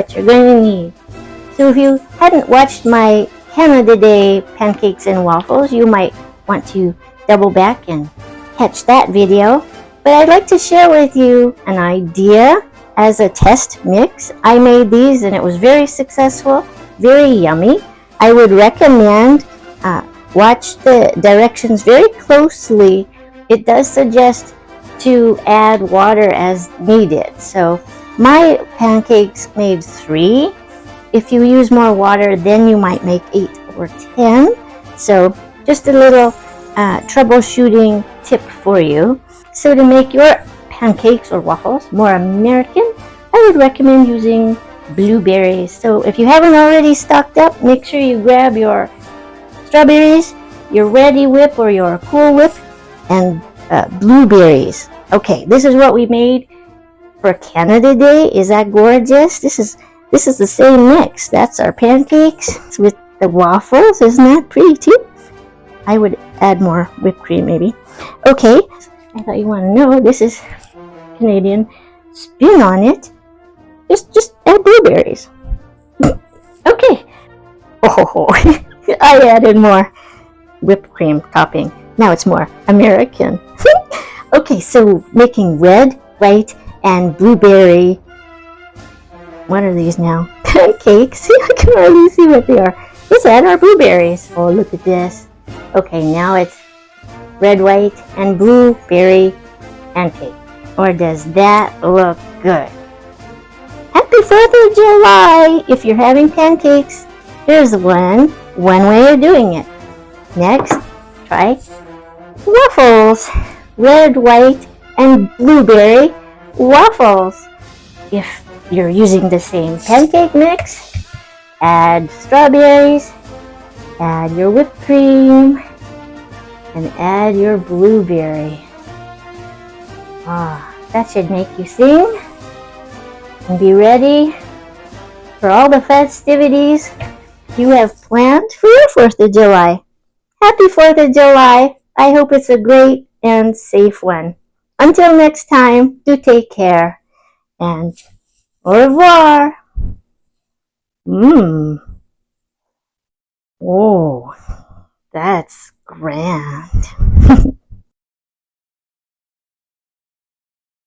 what you're going to need. So if you hadn't watched my Canada Day Pancakes and Waffles, you might want to double back and catch that video. But I'd like to share with you an idea as a test mix. I made these and it was very successful, very yummy. I would recommend watch the directions very closely. It does suggest to add water as needed. So my pancakes made 3. If you use more water, then you might make 8 or 10. So just a little troubleshooting tip for you. So to make your pancakes or waffles more American, I would recommend using blueberries. So if you haven't already stocked up, make sure you grab your strawberries, your Ready Whip or your Cool Whip, and blueberries. Okay, this is what we made for Canada Day. Is that gorgeous? This is the same mix. That's our pancakes with the waffles. Isn't that pretty too? I would add more whipped cream maybe. Okay, I thought you want to know. This is Canadian spin on it. Just add blueberries. Okay. Oh, I added more whipped cream topping. Now it's more American. Okay, so making red, white, and blueberry. What are these now? Pancakes. I can already see what they are. Let's add our blueberries. Oh, look at this. Okay, now it's red, white, and blueberry pancake. Or does that look good? Happy 4th of July! If you're having pancakes, here's one way of doing it. Next, try waffles. Red, white, and blueberry waffles. If you're using the same pancake mix, add strawberries, add your whipped cream, and add your blueberry. That should make you sing and be ready for all the festivities you have planned for your 4th of July. Happy 4th of July. I hope it's a great and safe one. Until next time, do take care and au revoir. Oh, that's grand.